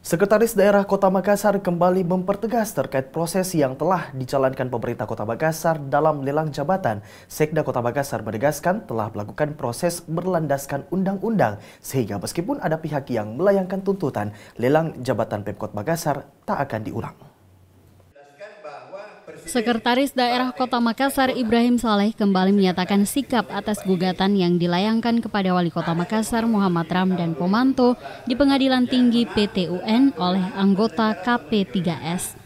Sekretaris Daerah Kota Makassar kembali mempertegas terkait proses yang telah dijalankan pemerintah Kota Makassar dalam lelang jabatan. Sekda Kota Makassar menegaskan telah melakukan proses berlandaskan undang-undang, sehingga meskipun ada pihak yang melayangkan tuntutan, lelang jabatan Pemkot Makassar tak akan diulang. Sekretaris Daerah Kota Makassar Ibrahim Saleh kembali menyatakan sikap atas gugatan yang dilayangkan kepada Wali Kota Makassar Muhammad Ramdan Pomanto di Pengadilan Tinggi PT UN oleh anggota KP3S.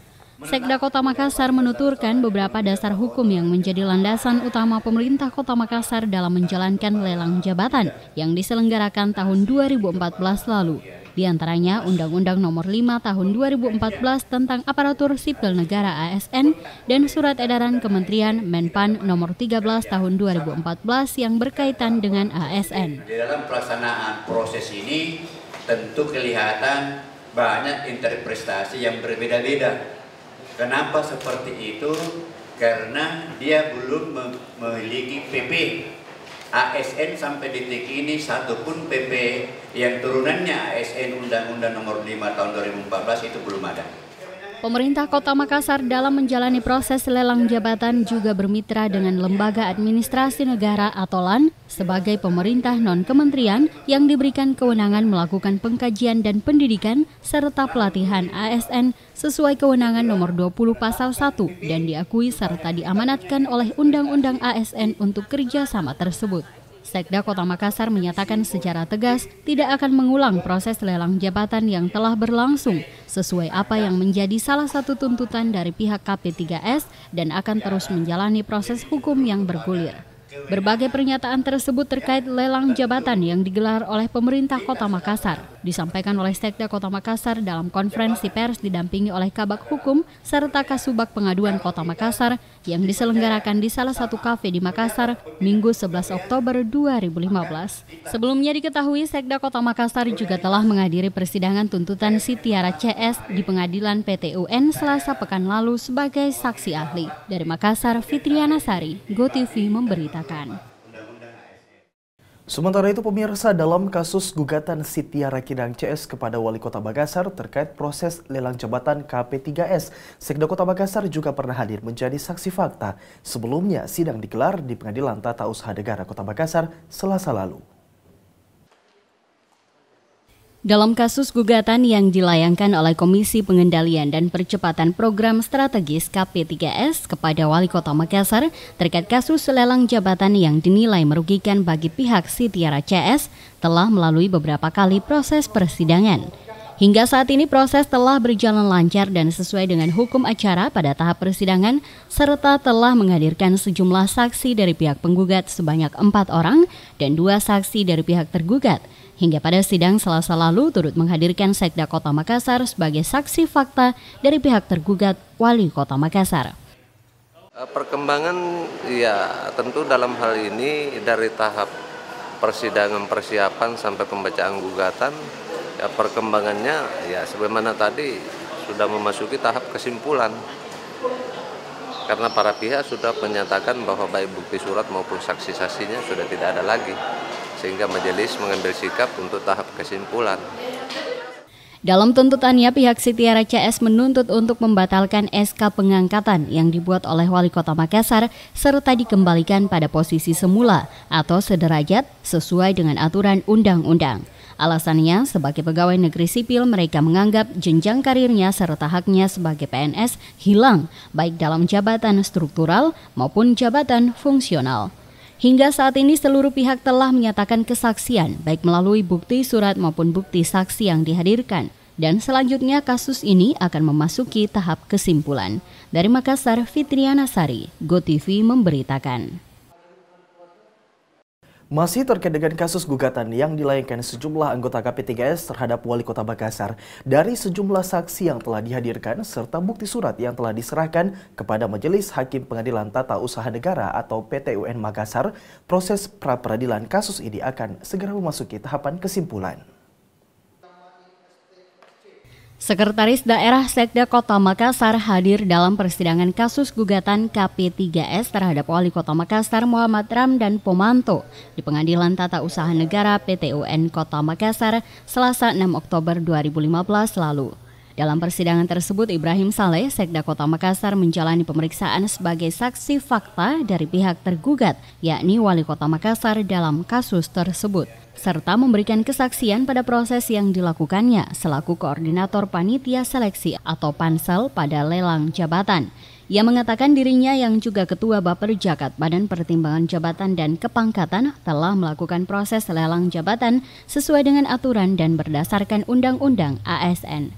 Sekda Kota Makassar menuturkan beberapa dasar hukum yang menjadi landasan utama pemerintah Kota Makassar dalam menjalankan lelang jabatan yang diselenggarakan tahun 2014 lalu. Di antaranya Undang-Undang Nomor 5 Tahun 2014 tentang Aparatur Sipil Negara ASN dan Surat Edaran Kementerian Menpan Nomor 13 Tahun 2014 yang berkaitan dengan ASN. Di dalam pelaksanaan proses ini tentu kelihatan banyak interpretasi yang berbeda-beda. Kenapa seperti itu? Karena dia belum memiliki PP. ASN sampai detik ini satupun PP yang turunannya ASN Undang-Undang Nomor 5 Tahun 2014 itu belum ada. Pemerintah Kota Makassar dalam menjalani proses lelang jabatan juga bermitra dengan Lembaga Administrasi Negara atau LAN sebagai pemerintah non-kementerian yang diberikan kewenangan melakukan pengkajian dan pendidikan serta pelatihan ASN sesuai kewenangan nomor 20 pasal 1 dan diakui serta diamanatkan oleh Undang-Undang ASN untuk kerjasama tersebut. Sekda Kota Makassar menyatakan secara tegas tidak akan mengulang proses lelang jabatan yang telah berlangsung sesuai apa yang menjadi salah satu tuntutan dari pihak KP3S dan akan terus menjalani proses hukum yang bergulir. Berbagai pernyataan tersebut terkait lelang jabatan yang digelar oleh pemerintah Kota Makassar disampaikan oleh Sekda Kota Makassar dalam konferensi pers didampingi oleh Kabag Hukum serta Kasubag Pengaduan Kota Makassar yang diselenggarakan di salah satu kafe di Makassar Minggu 11 Oktober 2015. Sebelumnya diketahui Sekda Kota Makassar juga telah menghadiri persidangan tuntutan Sitiara CS di Pengadilan PT UN Selasa pekan lalu sebagai saksi ahli. Dari Makassar, Fitriana Sari, GoTV memberitakan. Sementara itu pemirsa, dalam kasus gugatan Sitiara Kidang CS kepada Wali Kota Makassar terkait proses lelang jabatan KP3S, Sekda Kota Makassar juga pernah hadir menjadi saksi fakta. Sebelumnya sidang digelar di Pengadilan Tata Usaha Negara Kota Makassar Selasa lalu. Dalam kasus gugatan yang dilayangkan oleh Komisi Pengendalian dan Percepatan Program Strategis KP3S kepada Wali Kota Makassar terkait kasus lelang jabatan yang dinilai merugikan bagi pihak Sitiara CS telah melalui beberapa kali proses persidangan. Hingga saat ini proses telah berjalan lancar dan sesuai dengan hukum acara pada tahap persidangan serta telah menghadirkan sejumlah saksi dari pihak penggugat sebanyak 4 orang dan 2 saksi dari pihak tergugat. Hingga pada sidang Selasa lalu turut menghadirkan Sekda Kota Makassar sebagai saksi fakta dari pihak tergugat Wali Kota Makassar. Perkembangan ya tentu dalam hal ini dari tahap persidangan persiapan sampai pembacaan gugatan ya perkembangannya ya sebagaimana tadi sudah memasuki tahap kesimpulan. Karena para pihak sudah menyatakan bahwa baik bukti surat maupun saksi-saksinya sudah tidak ada lagi, sehingga majelis mengambil sikap untuk tahap kesimpulan. Dalam tuntutannya, pihak Sitiara CS menuntut untuk membatalkan SK pengangkatan yang dibuat oleh Wali Kota Makassar serta dikembalikan pada posisi semula atau sederajat sesuai dengan aturan undang-undang. Alasannya, sebagai pegawai negeri sipil mereka menganggap jenjang karirnya serta haknya sebagai PNS hilang, baik dalam jabatan struktural maupun jabatan fungsional. Hingga saat ini seluruh pihak telah menyatakan kesaksian, baik melalui bukti surat maupun bukti saksi yang dihadirkan. Dan selanjutnya kasus ini akan memasuki tahap kesimpulan. Dari Makassar, Fitriana Sari, GoTV memberitakan. Masih terkait dengan kasus gugatan yang dilayangkan sejumlah anggota KP3S terhadap Wali Kota Makassar, dari sejumlah saksi yang telah dihadirkan serta bukti surat yang telah diserahkan kepada Majelis Hakim Pengadilan Tata Usaha Negara atau PT UN Makassar, proses pra-peradilan kasus ini akan segera memasuki tahapan kesimpulan. Sekretaris Daerah Sekda Kota Makassar hadir dalam persidangan kasus gugatan KP3S terhadap Wali Kota Makassar Muhammad Ramdan Pomanto di Pengadilan Tata Usaha Negara PT-UN Kota Makassar Selasa 6 Oktober 2015 lalu. Dalam persidangan tersebut, Ibrahim Saleh, Sekda Kota Makassar menjalani pemeriksaan sebagai saksi fakta dari pihak tergugat, yakni Wali Kota Makassar dalam kasus tersebut, serta memberikan kesaksian pada proses yang dilakukannya selaku koordinator panitia seleksi atau pansel pada lelang jabatan. Ia mengatakan dirinya yang juga ketua Baperjakat Badan Pertimbangan Jabatan dan Kepangkatan telah melakukan proses lelang jabatan sesuai dengan aturan dan berdasarkan Undang-Undang ASN.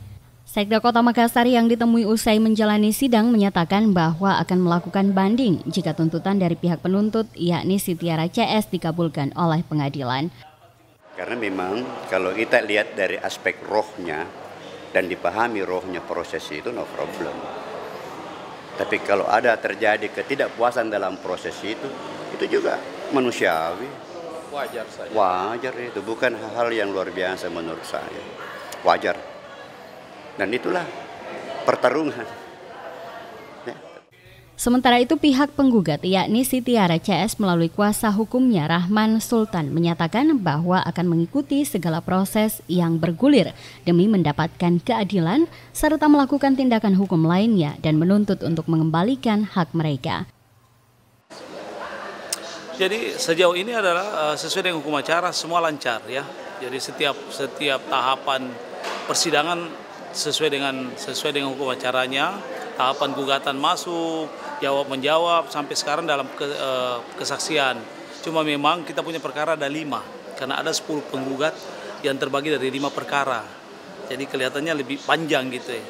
Sekda Kota Makassar yang ditemui usai menjalani sidang menyatakan bahwa akan melakukan banding jika tuntutan dari pihak penuntut yakni Sitiara CS dikabulkan oleh pengadilan. Karena memang kalau kita lihat dari aspek rohnya dan dipahami rohnya proses itu no problem. Tapi kalau ada terjadi ketidakpuasan dalam proses itu juga manusiawi. Wajar saja. Wajar itu, bukan hal yang luar biasa menurut saya. Wajar. Dan itulah pertarungan. Sementara itu pihak penggugat yakni Sitiara CS melalui kuasa hukumnya Rahman Sultan menyatakan bahwa akan mengikuti segala proses yang bergulir demi mendapatkan keadilan serta melakukan tindakan hukum lainnya dan menuntut untuk mengembalikan hak mereka. Jadi sejauh ini adalah sesuai dengan hukum acara semua lancar ya. Jadi setiap tahapan persidangan sesuai dengan hukum acaranya, tahapan gugatan masuk, jawab menjawab sampai sekarang dalam kesaksian. Cuma memang kita punya perkara ada 5 karena ada 10 penggugat yang terbagi dari 5 perkara. Jadi kelihatannya lebih panjang gitu ya.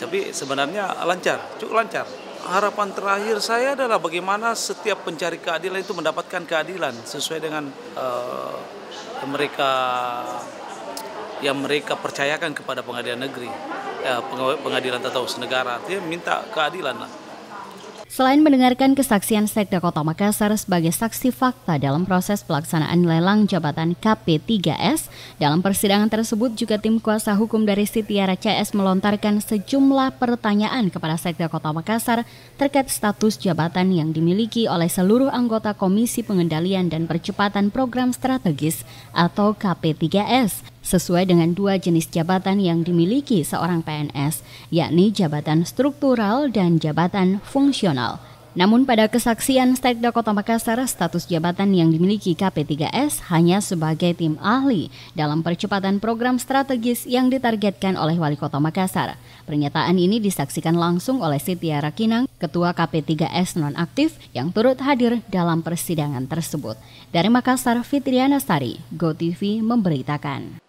Tapi sebenarnya lancar, cukup lancar. Harapan terakhir saya adalah bagaimana setiap pencari keadilan itu mendapatkan keadilan sesuai dengan yang mereka percayakan kepada pengadilan negeri, pengadilan tata usaha negara, artinya minta keadilan lah. Selain mendengarkan kesaksian Sekda Kota Makassar sebagai saksi fakta dalam proses pelaksanaan lelang jabatan KP3S, dalam persidangan tersebut juga tim kuasa hukum dari Sitiara CS melontarkan sejumlah pertanyaan kepada Sekda Kota Makassar terkait status jabatan yang dimiliki oleh seluruh anggota Komisi Pengendalian dan Percepatan Program Strategis atau KP3S, sesuai dengan 2 jenis jabatan yang dimiliki seorang PNS, yakni jabatan struktural dan jabatan fungsional. Namun pada kesaksian Sekda Kota Makassar, status jabatan yang dimiliki KP3S hanya sebagai tim ahli dalam percepatan program strategis yang ditargetkan oleh Wali Kota Makassar. Pernyataan ini disaksikan langsung oleh Sitiara Kinang, Ketua KP3S nonaktif yang turut hadir dalam persidangan tersebut. Dari Makassar, Fitriana Sari, GoTV memberitakan.